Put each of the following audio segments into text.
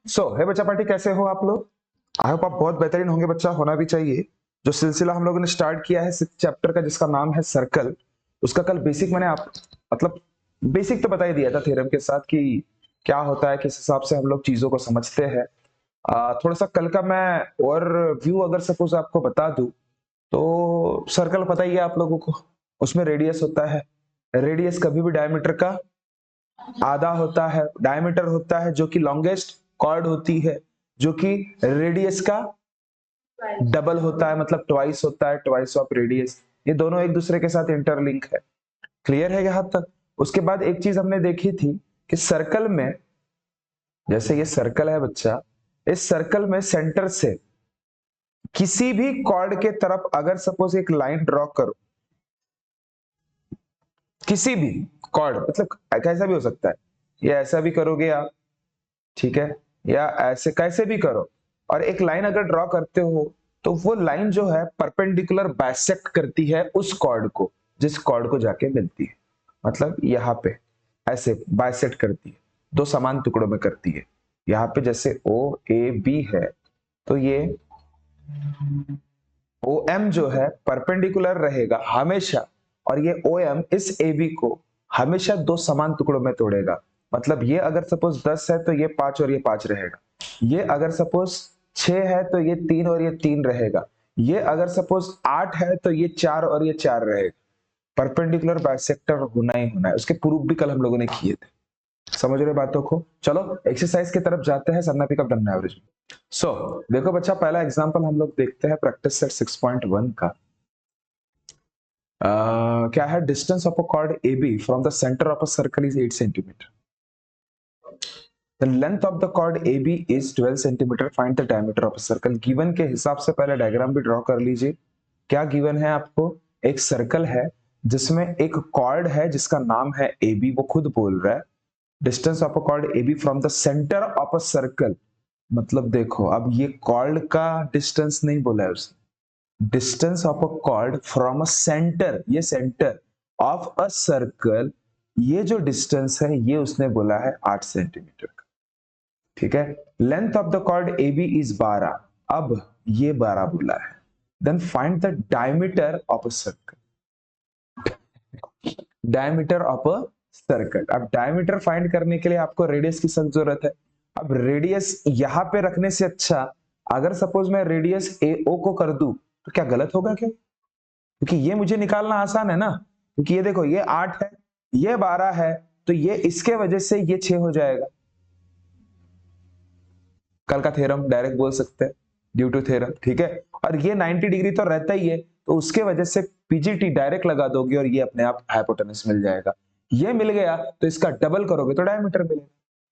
हे बच्चा पार्टी, कैसे हो आप लोग? आई होप आप बहुत बेहतरीन होंगे बच्चा, होना भी चाहिए। जो सिलसिला हम लोगों ने स्टार्ट किया है 6th चैप्टर का, जिसका नाम है सर्कल, उसका कल बेसिक मैंने आप मतलब बेसिक तो बता ही दिया था थ्योरम के साथ कि क्या होता है, किस हिसाब से हम लोग चीजों को समझते हैं। थोड़ा सा कल का मैं और व्यू अगर सपोज आपको बता दूं, तो सर्कल पता ही है आप लोगों को, उसमें रेडियस होता है। रेडियस कभी भी डायमीटर का आधा होता है, डायमीटर होता है जो कि लॉन्गेस्ट कॉर्ड होती है, जो कि रेडियस का डबल होता है, मतलब ट्वाइस होता है, ट्वाइस ऑफ रेडियस। ये दोनों एक दूसरे के साथ इंटरलिंक है। क्लियर है यहां तक? उसके बाद एक चीज हमने देखी थी कि सर्कल में, जैसे ये सर्कल है बच्चा, इस सर्कल में सेंटर से किसी भी कॉर्ड के तरफ अगर सपोज एक लाइन ड्रॉ करो, किसी भी कॉर्ड, मतलब कैसा भी हो सकता है, ये ऐसा भी करोगे आप, ठीक है, या ऐसे कैसे भी करो, और एक लाइन अगर ड्रॉ करते हो, तो वो लाइन जो है परपेंडिकुलर बाइसेक्ट करती है उस कॉर्ड को, जिस कॉर्ड को जाके मिलती है। मतलब यहाँ पे ऐसे बाइसेक्ट करती है, दो समान टुकड़ों में करती है। यहाँ पे जैसे ओ ए बी है, तो ये ओ एम जो है परपेंडिकुलर रहेगा हमेशा, और ये ओ एम इस ए बी को हमेशा दो समान टुकड़ों में तोड़ेगा। मतलब ये अगर सपोज 10 है तो ये 5 और ये 5 रहेगा। ये अगर सपोज 6 है तो ये 3 और ये 3 रहेगा। ये अगर सपोज 8 है तो ये 4 और ये 4 रहेगा। परपेंडिकुलर बाइसेक्टर होना ही होना है। उसके प्रूफ भी कल हम लोगों ने किए थे। समझ रहे बातों को? चलो एक्सरसाइज की तरफ जाते हैं, सरना पिकअप डन एवरेज। सो देखो बच्चा, पहला एग्जांपल हम लोग देखते हैं प्रैक्टिस सेट 6.1 का। क्या है? Distance of a cord AB from the centre of a circle is 8 centimetre. The length of the chord AB is 12 centimetre. Find the diameter of a circle. Given के हिसाब से पहले डायग्राम भी draw कर लीजिए। क्या गिवन है आपको? एक सर्कल है जिसमें एक कॉर्ड है जिसका नाम है AB, वो खुद बोल रहा है distance of a cord AB from the centre of a circle. मतलब देखो, अब ये कॉर्ड का डिस्टेंस नहीं बोला है उसने, distance of a chord from a centre, ये सेंटर ऑफ अ सर्कल, ये जो डिस्टेंस है ये उसने बोला है 8 सेंटीमीटर का। ठीक है। Length of the chord A B is 12, अब ये 12 बोला है। Then find the diameter of a circle, diameter of a circle. अब डायमीटर फाइंड करने के लिए आपको रेडियस की सख्त जरूरत है। अब रेडियस यहां पे रखने से अच्छा, अगर सपोज मैं रेडियस ए ओ को कर दूं, तो क्या गलत होगा क्या? क्योंकि ये मुझे निकालना आसान है ना, क्योंकि ये देखो, ये 8 है, ये 12 है, तो ये इसके वजह से ये 6 हो जाएगा। कल का थ्योरम डायरेक्ट बोल सकते हैं, ड्यू टू थ्योरम। ठीक है। और ये 90 डिग्री तो रहता ही है, तो उसके वजह से पीजीटी डायरेक्ट लगा दोगे और ये अपने आप हाइपोटेनस मिल जाएगा। ये मिल गया तो इसका डबल करोगे तो डायमीटर मिलेगा।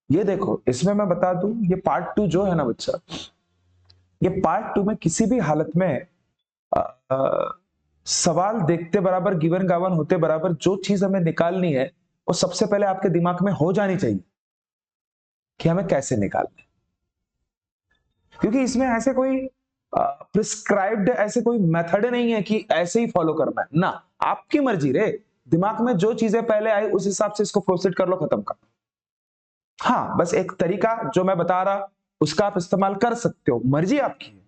ये देखो, इसमें मैं बता दूं, ये पार्ट 2 जो है ना बच्चा, ये पार्ट 2 में किसी भी हालत में आ, आ, सवाल देखते बराबर, गिवन गावन होते बराबर, जो चीज हमें निकालनी है वो सबसे पहले आपके दिमाग में हो जानी चाहिए कि हमें कैसे निकालना है। क्योंकि इसमें ऐसे कोई प्रिस्क्राइब्ड ऐसे कोई मेथड नहीं है कि ऐसे ही फॉलो करना है ना, आपकी मर्जी रे। दिमाग में जो चीजें पहले आई उस हिसाब से इसको प्रोसीड कर लो, खत्म कर। हाँ, बस एक तरीका जो मैं बता रहा उसका आप इस्तेमाल कर सकते हो, मर्जी आपकी है।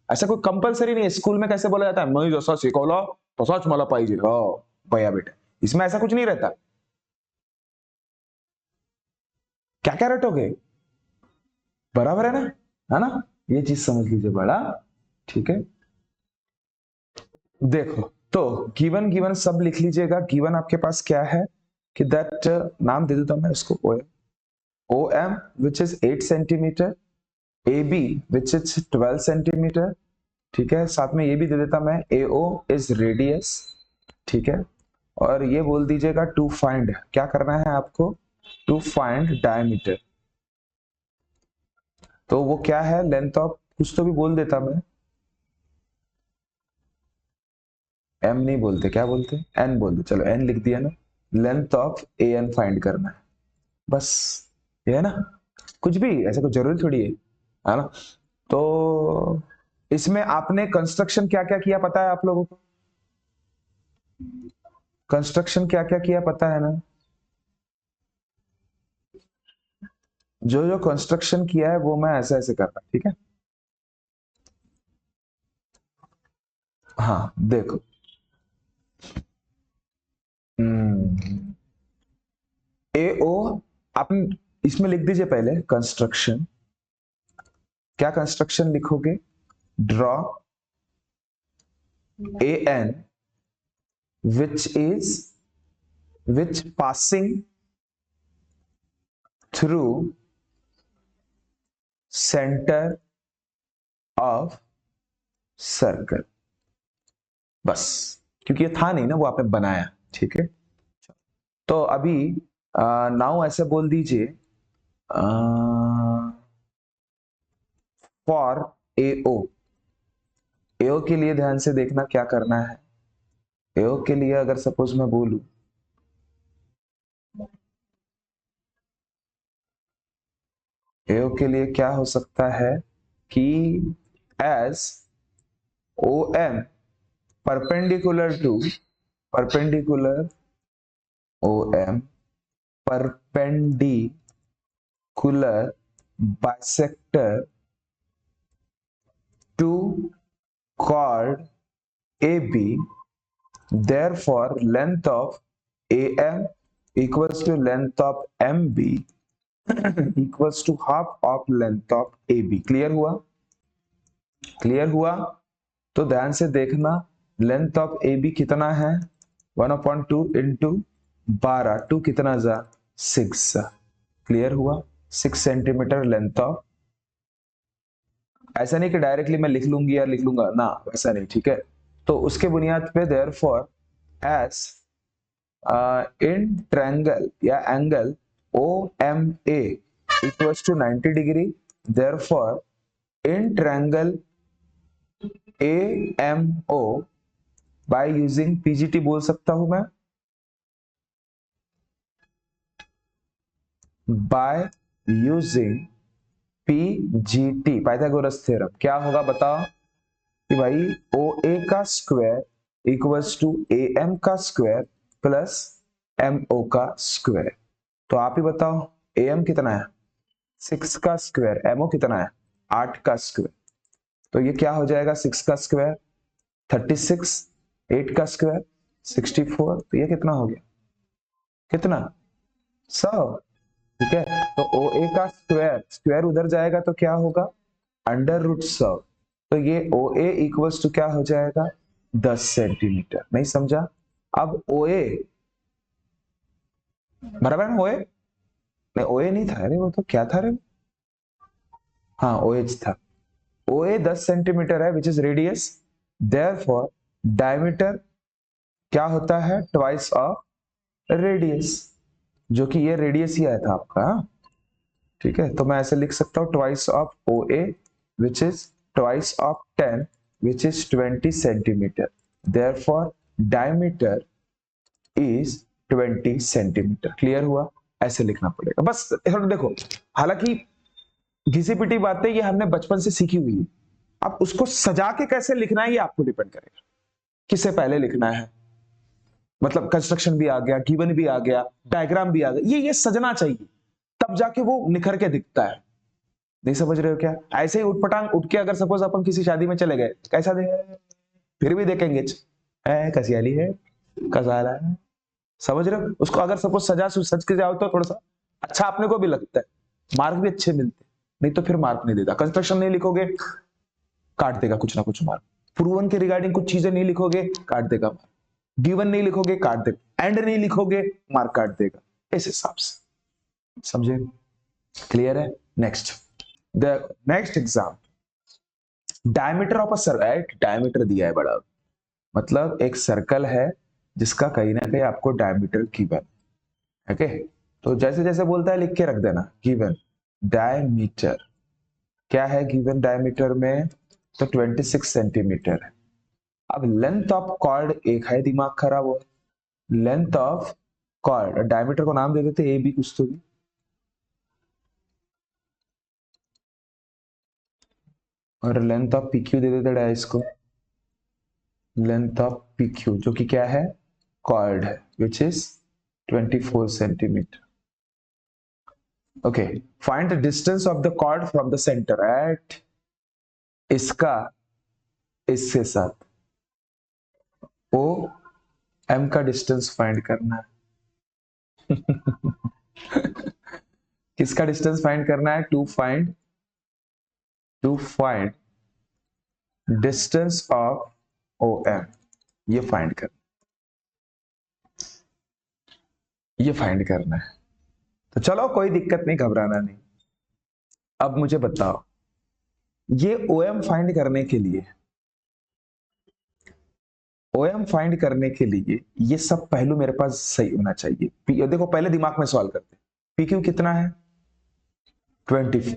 ऐसा कोई कंपलसरी नहीं है। स्कूल में कैसे बोला जाता है, मैं जैसा शिकवला तसाच मला पाहिजे, हो भैया बेटे, इसमें ऐसा कुछ नहीं रहता। क्या क्या रटोगे? बराबर है ना? है ना? ये चीज समझ लीजिए बड़ा। ठीक है। देखो, तो गिवन गिवन सब लिख लीजिएगा। गिवन आपके पास क्या है कि दैट, नाम दे देता हूं मैं इसको, O M, O M which is 8 centimetre, A B which is 12 centimetre. ठीक है। साथ में ये भी दे देता मैं, ए ओ इज रेडियस। ठीक है। और ये बोल दीजिएगा टू फाइंड, क्या करना है आपको? To find diameter. तो वो क्या है? लेंथ ऑफ, कुछ तो भी बोल देता मैं, एम नहीं बोलते, क्या बोलते? एन बोलते, चलो एन लिख दिया ना। Length of A N find करना है, बस। ये है ना, कुछ भी ऐसा कुछ जरूरी थोड़ी है ना? तो इसमें आपने कंस्ट्रक्शन क्या क्या किया पता है आप लोगों को? कंस्ट्रक्शन क्या क्या किया पता है ना? जो जो कंस्ट्रक्शन किया है वो मैं ऐसे ऐसे कर रहा, ठीक है। हाँ देखो, ए ओ, आप इसमें लिख दीजिए पहले कंस्ट्रक्शन। क्या कंस्ट्रक्शन लिखोगे? Draw A N which passing through center of circle. बस, क्योंकि ये था नहीं ना, वो आपने बनाया, ठीक है। तो अभी नाउ ऐसे बोल दीजिए फॉर एओ। एओ के लिए ध्यान से देखना क्या करना है। एओ के लिए अगर सपोज मैं बोलूं, एओ के लिए क्या हो सकता है कि as O M perpendicular to, perpendicular O M perpendicular bisector to chord AB, therefore length of AM equals to length of MB equals to half of length of AB। Clear हुआ? क्लियर हुआ? तो ध्यान से देखना, length of AB कितना है? 1/2 into 12, 2 कितना जा 6। क्लियर हुआ? 6 सेंटीमीटर लेंथ ऑफ। ऐसा नहीं कि डायरेक्टली मैं लिख लूंगी या लिख लूंगा ना, वैसा नहीं, ठीक है। तो उसके बुनियाद पे देयरफॉर एस इन ट्रायंगल या angle O M A equals to 90 degree, therefore in triangle A M O by using PGT बोल सकता हूं मैं, by using PGT Pythagoras theorem. क्या होगा बताओ कि भाई ओ ए का square equals to A M का स्क्वायर प्लस एम ओ का स्क्वायर। तो आप ही बताओ ए एम कितना है? 6 का स्क्वायर, एम ओ कितना है? 8 का स्क्वायर। तो ये क्या हो जाएगा? 6 का स्क्वायर 36, 8 का स्क्वायर 64, तो ये कितना हो गया? कितना? 100। ठीक है, तो ओ ए का स्क्वायर, स्क्वायर उधर जाएगा तो क्या होगा? Under root 100। तो ये ओ ए इक्वल्स टू क्या हो जाएगा? 10 सेंटीमीटर। नहीं समझा? अब ओ ए बराबर है, ओ ए नहीं, ओ ए नहीं था रे, वो तो क्या था रे? हाँ ओ एच था। ओ ए 10 सेंटीमीटर है which is radius, therefore diameter क्या होता है? ट्वाइस ऑफ रेडियस, जो कि ये रेडियस ही आया था आपका, हाँ? ठीक है, तो मैं ऐसे लिख सकता हूँ twice of O A which is twice of 10 which is 20 centimetre, therefore diameter is 20 centimetre. Clear हुआ? ऐसे लिखना पड़ेगा बस। थोड़ा देखो, हालांकि घिसी पिटी बातें ये हमने बचपन से सीखी हुई है, अब उसको सजा के कैसे लिखना है ये आपको डिपेंड करेगा। किसे पहले लिखना है, मतलब कंस्ट्रक्शन भी आ गया, गिवन भी आ गया, डायग्राम भी आ गया, ये सजना चाहिए, तब जाके वो निखर के दिखता है। नहीं समझ रहे हो क्या? ऐसे ही उठपटांग उठ के अगर सपोज अपन किसी शादी में चले गए, कैसा दे, फिर भी देखेंगे कसियाली है, कसाला है। समझ रहे हो? उसको अगर सपोज सज के जाओ तो थोड़ा सा अच्छा अपने को भी लगता है, मार्क भी अच्छे मिलते हैं। नहीं तो फिर मार्क नहीं देता। कंस्ट्रक्शन नहीं लिखोगे, काट देगा कुछ ना कुछ मार्क। प्रूवन के रिगार्डिंग कुछ चीजें नहीं लिखोगे, काट देगा मार्क। गिवन नहीं लिखोगे, काट देगा। एंड नहीं लिखोगे, मार्क काट देगा। इस हिसाब से, समझे? क्लियर है? Next, the next exam, diameter of a circle. Diameter दिया है बड़ा, मतलब एक सर्कल है जिसका कहीं ना कहीं आपको डायमीटर गिवन है, ओके। तो जैसे जैसे बोलता है लिख के रख देना, गिवन डायमीटर क्या है? गिवन डायमीटर में तो 26 सेंटीमीटर है। अब लेंथ ऑफ कॉर्ड एक है, दिमाग खराब हो, लेंथ ऑफ कॉर्ड, डायमीटर को नाम दे देते ए बी कुछ तो भी, और लेंथ ऑफ पी क्यू दे देते डायस को, लेंथ ऑफ पी क्यू जो कि क्या है? कॉर्ड है, which is 24 centimetre. Okay, find the distance of the chord from the centre at, इसका इसके साथ ओ एम का डिस्टेंस फाइंड करना है। किसका डिस्टेंस फाइंड करना है? To find distance of O M, ये फाइंड करना है। तो चलो कोई दिक्कत नहीं, घबराना नहीं। अब मुझे बताओ, ये ओ एम फाइंड करने के लिए ये सब पहलू मेरे पास सही होना चाहिए। देखो पहले दिमाग में सवाल करते, पी क्यू कितना है? 24।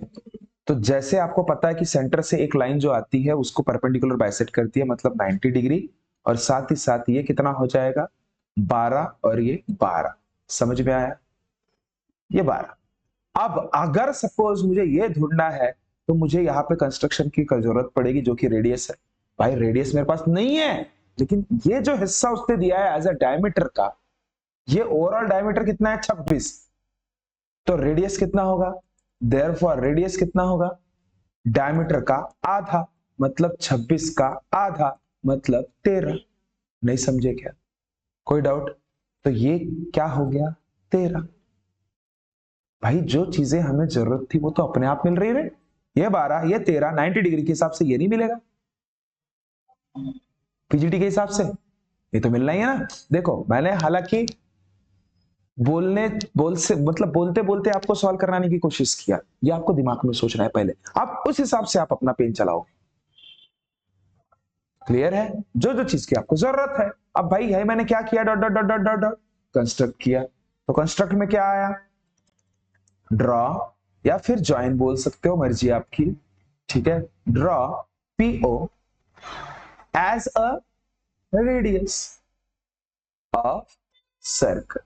तो जैसे आपको पता है कि सेंटर से एक लाइन जो आती है उसको परपेंडिकुलर बाइसेक्ट करती है, मतलब 90 डिग्री, और साथ ही साथ ये कितना हो जाएगा? 12 और ये 12। समझ में आया? ये 12। अब अगर सपोज मुझे ये ढूंढना है तो मुझे यहाँ पे कंस्ट्रक्शन की जरूरत पड़ेगी, जो कि रेडियस है। भाई रेडियस मेरे पास नहीं है, लेकिन ये जो हिस्सा उसने दिया है एज अ डायमीटर का, ये ओवरऑल डायमीटर कितना है? 26। तो रेडियस कितना होगा? देयरफॉर रेडियस कितना होगा? डायमीटर का आधा, मतलब 26 का आधा मतलब 13। नहीं समझे क्या? कोई डाउट? तो ये क्या हो गया? 13। भाई जो चीजें हमें जरूरत थी वो तो अपने आप मिल रही है। ये 12, ये 13, 90 डिग्री के हिसाब से ये नहीं मिलेगा, पीजीटी के हिसाब से ये तो मिलना ही है ना। देखो मैंने हालांकि बोलते बोलते आपको सॉल्व कराने की कोशिश किया, ये आपको दिमाग में सोचना है पहले, आप उस हिसाब से आप अपना पेन चलाओ। क्लियर है? जो जो चीज की आपको जरूरत है। अब भाई है मैंने क्या किया? Dot dot dot dot dot dot construct किया। तो कंस्ट्रक्ट में क्या आया? ड्रॉ, या फिर ज्वाइन बोल सकते हो, मर्जी आपकी। ठीक है, draw PO as a radius of circle.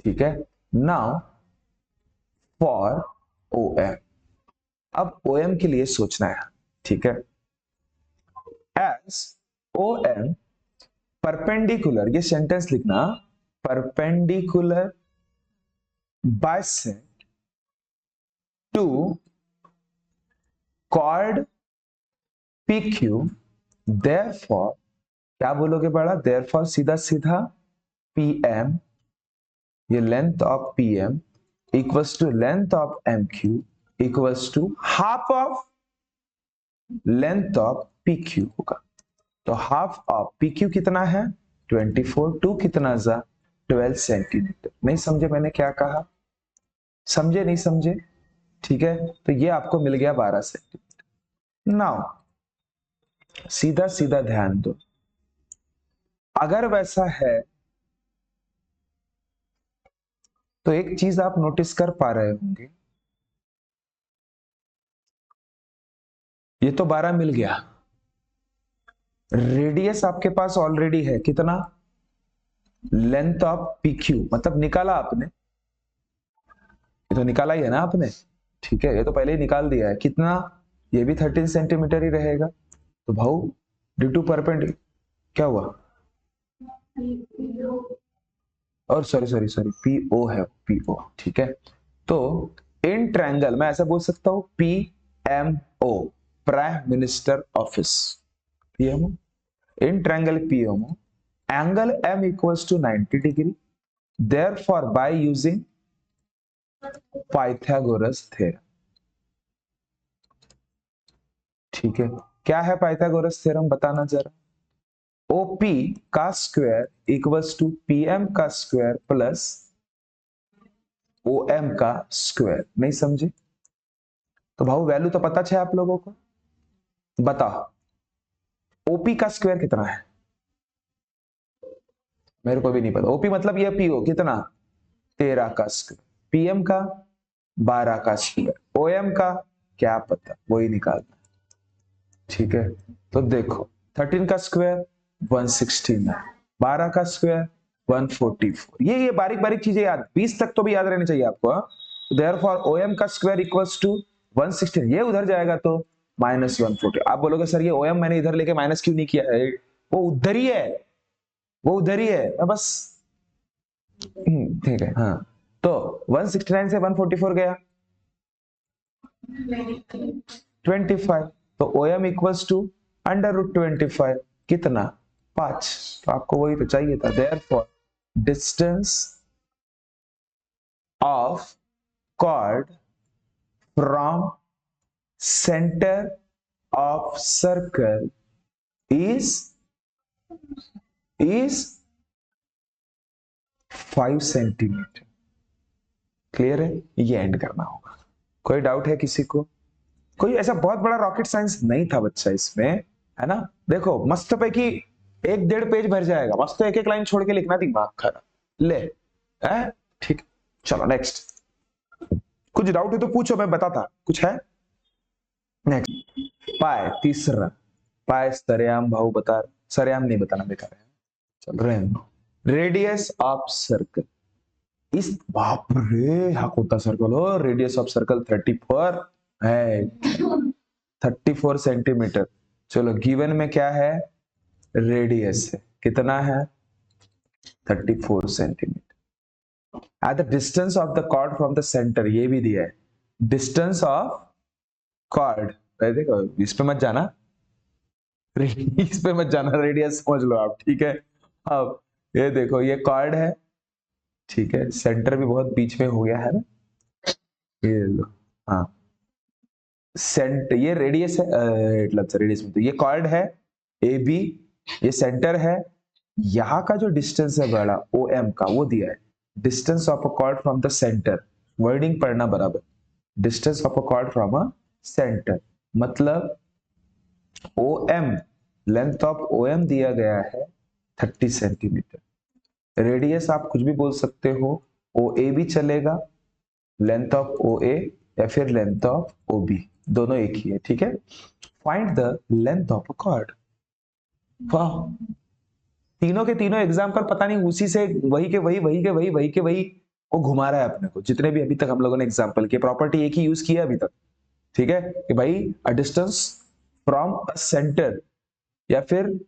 ठीक है, नाउ फॉर ओ एम। अब ओ एम के लिए सोचना है। ठीक है, एज ओ एम परपेंडिकुलर, ये सेंटेंस लिखना, perpendicular bisect to chord P Q, therefore क्या बोलोगे बड़ा? देयरफॉर सीधा सीधा पी एम, ये length of P M equals to length of M Q equals to half of length of P Q होगा। तो हाफ ऑफ पी क्यू कितना है? 24। टू कितना जा? 12 सेंटीमीटर। नहीं समझे मैंने क्या कहा? समझे नहीं समझे? ठीक है, तो ये आपको मिल गया 12 सेंटीमीटर। नाउ सीधा सीधा ध्यान दो, अगर वैसा है तो एक चीज आप नोटिस कर पा रहे होंगे, ये तो 12 मिल गया, रेडियस आपके पास ऑलरेडी है कितना? लेंथ ऑफ पी क्यू, मतलब निकाला आपने, ये तो निकाला ही है ना आपने। ठीक है, ये तो पहले ही निकाल दिया है। कितना? ये भी 13 सेंटीमीटर ही रहेगा। तो भाऊ ड्यू टू परपेंडिकुलर क्या हुआ? और सॉरी सॉरी सॉरी, पीओ है, पीओ। ठीक है, तो इन ट्रायंगल मैं ऐसा बोल सकता हूं, P M O, prime minister office, PMO. In triangle PMO angle M equals to 90 degree, therefore by using Pythagoras theorem. ठीक है, क्या है पाइथागोरस थ्योरम? बताना जरा। ओपी का स्क्वायर इक्वल्स टू पीएम का स्क्वायर प्लस ओएम का स्क्वायर। नहीं समझे? तो भाव वैल्यू तो पता है आप लोगों को, बताओ ओपी का स्क्वायर कितना है? मेरे को भी नहीं पता। ओपी मतलब ये पीओ कितना? 13 का स्क्वायर, पीएम का 12 का स्क्वायर, ओएम का क्या पता, वही निकालना। ठीक है, तो देखो 13 का स्क्वायर 169, 12 का स्क्वायर 144। ये बारीक बारीक चीजें याद, 20 तक तो भी याद रहनी चाहिए आपको। देयरफॉर ओएम का स्क्वायर इक्वल्स टू 116, ये उधर जाएगा तो -140। आप बोलोगे सर ये ओएम मैंने इधर लेके माइनस क्यों नहीं किया है? वो उधर ही है, वो उधर ही है, बस ठीक है। हाँ, तो 169 से 144 गया 25, तो OM इक्वल्स टू √25 कितना 5, तो आपको वही तो चाहिए था। Therefore distance of chord from center of circle is 5 centimetre. Clear है, ये एंड करना होगा। कोई डाउट है किसी को? कोई ऐसा बहुत बड़ा रॉकेट साइंस नहीं था बच्चा इसमें, है ना। देखो मस्त पे कि 1-1.5 पेज भर जाएगा, मस्त तो एक एक लाइन छोड़ के लिखना, दिमाग खराब ले है। ठीक, चलो नेक्स्ट। कुछ डाउट है तो पूछो, मैं बताता। कुछ है? नेक्स्ट पाए, तीसरा पाए सरेआम भाव बता, सरेआम नहीं बताना बेकार है, चल रहे हैं। रेडियस ऑफ सर्कल इस, बाप रे हाकोता सर्कल हो, रेडियस ऑफ सर्कल 34 है, 34 सेंटीमीटर। चलो गिवन में क्या है, रेडियस है, कितना है 34 centimetre. At the distance of the chord from the centre, ये भी दिया है डिस्टेंस ऑफ कॉर्ड। देखो इस पे मत जाना, इस पे मत जाना, रेडियस समझ लो आप, ठीक है। अब ये देखो ये कॉर्ड है, ठीक है, सेंटर भी बहुत बीच में हो गया है ना, ये लो, हाँ सेंट, ये रेडियस है, मतलब रेडियस में तो ये कॉर्ड है ए बी, ये सेंटर है, यहाँ का जो डिस्टेंस है बड़ा ओ एम का वो दिया है, distance of a chord from the centre, wording पढ़ना बराबर, distance of a chord from a centre, मतलब O M, length of O M दिया गया है 30 सेंटीमीटर। रेडियस आप कुछ भी बोल सकते हो, ओ ए भी चलेगा, लेंथ ऑफ ओ ए या फिर लेंथ ऑफ ओ बी, दोनों एक ही है, ठीक है। Find the length of a cord. वाह, तीनों के तीनों एग्जाम्पल पता नहीं उसी से वही के वही, वही के वही, वही के वही को घुमा रहा है अपने को, जितने भी अभी तक हम लोगों ने एग्जाम्पल किए, प्रॉपर्टी एक ही यूज किया अभी तक, ठीक है, कि भाई a distance from a centre या फिर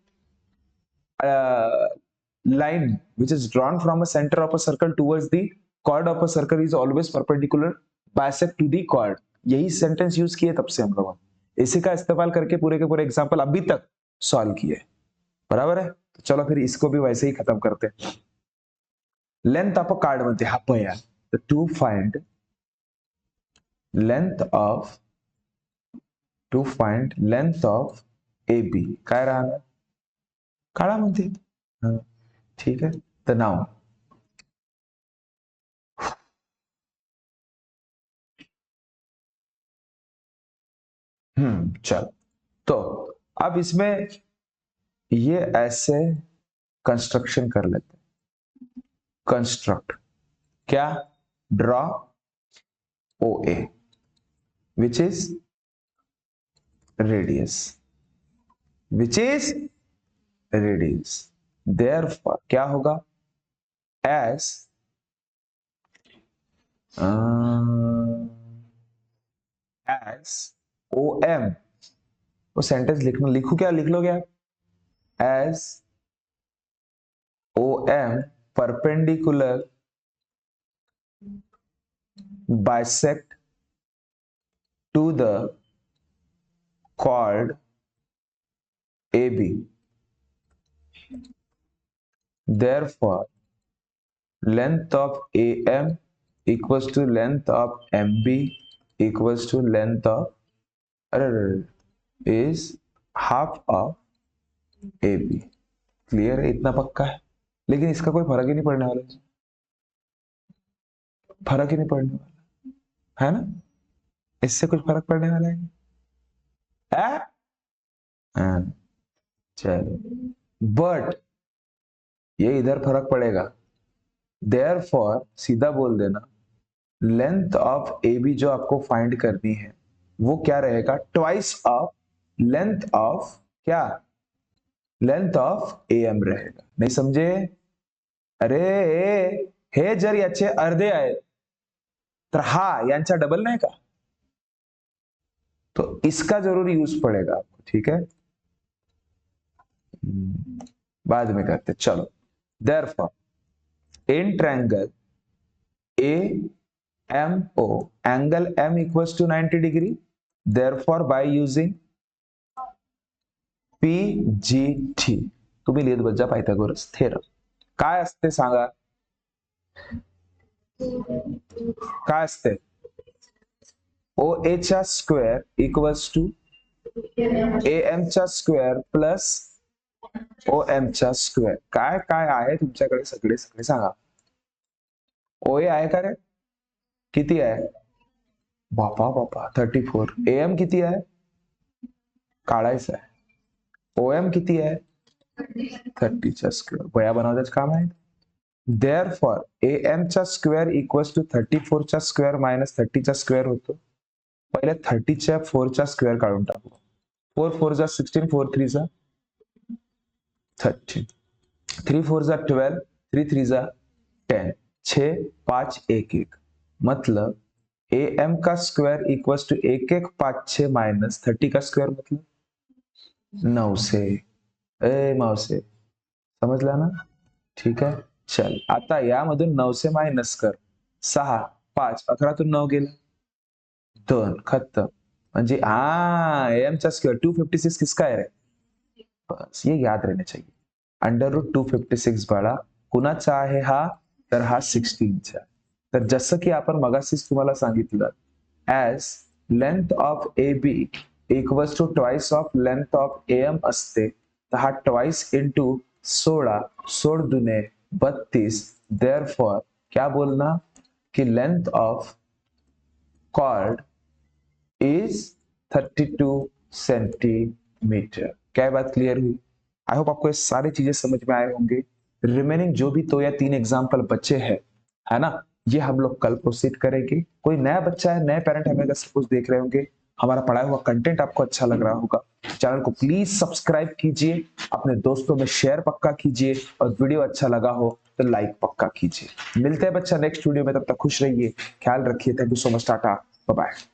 line which is drawn from a center of a circle towards the chord of a circle is always perpendicular bisect to the chord। यही सेंटेंस यूज किए तब से हम लोग इसी का इस्तेमाल करके पूरे के पूरे एग्जांपल अभी तक सॉल्व किए, बराबर है। तो चलो फिर इसको भी वैसे ही खत्म करते हैं। लेंथ ऑफ अ कार्ड मध्ये हा पहिला, to find length of, to find length of A B, काय राहणार काळामध्ये, ठीक है। तो नाउ चल, तो अब इसमें ये ऐसे कंस्ट्रक्शन कर लेते हैं। कंस्ट्रक्ट क्या, draw O A which is radius, which is radius, therefore क्या होगा, एज एज ओ एम, वो सेंटेंस लिखना, लिखू क्या, लिख लो क्या, as O M perpendicular bisect to the chord AB, therefore length of AM equals to length of MB equals to length of is half of AB। Clear है, इतना पक्का है, लेकिन इसका कोई फर्क ही नहीं पड़ने वाला, फर्क ही नहीं पड़ने वाला है ना, इससे कुछ फर्क पड़ने वाला है, चलो, बट ये इधर फर्क पड़ेगा, देयरफॉर सीधा बोल देना लेंथ ऑफ ए बी जो आपको फाइंड करनी है वो क्या रहेगा, ट्वाइस ऑफ लेंथ ऑफ क्या, लेंथ ऑफ ए एम रहेगा। नहीं समझे? अरे हे जर याचे अर्धे आहेत तर हा यांचा डबल नहीं का, तो इसका जरूर यूज पड़ेगा आपको, ठीक है, बाद में करते। चलो, therefore in triangle A MO, angle M equals to 90 degree. Therefore, by using PGT, तुम्ही लिहित बजा पायथागोरस थेरम. काय असते सांगा? काय असते? OA चा स्क्वेअर इक्वल्स टू AM चा स्क्वेअर प्लस OM चा स्क्वेअर. काय काय आहे तुमच्याकडे सगळे सगळे सांगा. OA आहे का रे? किती आहे? बापा बापा 34. AM किती आहे? काढायचं आहे. OM किती आहे? 30 चा स्क्वेअर. वया बनवण्याचं काम आहे. Therefore, AM चा स्क्वेअर इक्वल्स टू 34 चा स्क्वेअर मायनस 30 चा स्क्वेअर होतो. पहिले 30 च्या 4 चा स्क्वेअर काढून टाकू. 4 4 जा 16, 4 3 जा 13, 3 4 जा 12, 3 3 जा 10, 6 5 1 1. मतलब AM का स्क्वायर इक्वल्स टू 1 1 5 6 माइनस 30 का स्क्वायर मतलब 9 से. ए मावसे समजला ना? ठीक आहे. चल आता यामधून 9 से मायनस कर. 6 5 11 तून 9 गेला 2 खत्म. म्हणजे AM चा स्क्वायर 256 किसका है रे? बस ये याद रहना चाहिए. अंडर रूट 256 बाळा कुणाचा आहे हा? तर हा 16 चा. तर जसं की आपण मगाशीच तुम्हाला सांगितलं, as length of AB equals to twice of length of AM असते, तर हा ट्वाइस इंटू 16 16 दुने 32. देयरफॉर क्या बोलना कि length of chord is 32 centimetre. क्या बात क्लियर हुई? आई होप आपको ये सारी चीजें समझ में आए होंगे. रिमेनिंग जो भी 2 या 3 एग्जाम्पल बचे हैं, है ना, ये हम लोग कल प्रोसीड करेंगे. कोई नया बच्चा है, नए पेरेंट हमें अगर सपोज देख रहे होंगे, हमारा पढ़ाया हुआ कंटेंट आपको अच्छा लग रहा होगा, चैनल को प्लीज सब्सक्राइब कीजिए, अपने दोस्तों में शेयर पक्का कीजिए, और वीडियो अच्छा लगा हो तो लाइक पक्का कीजिए. मिलते हैं बच्चा नेक्स्ट वीडियो में. तब तक खुश रहिए, ख्याल रखिए. Thank you so much. Tata, bye bye.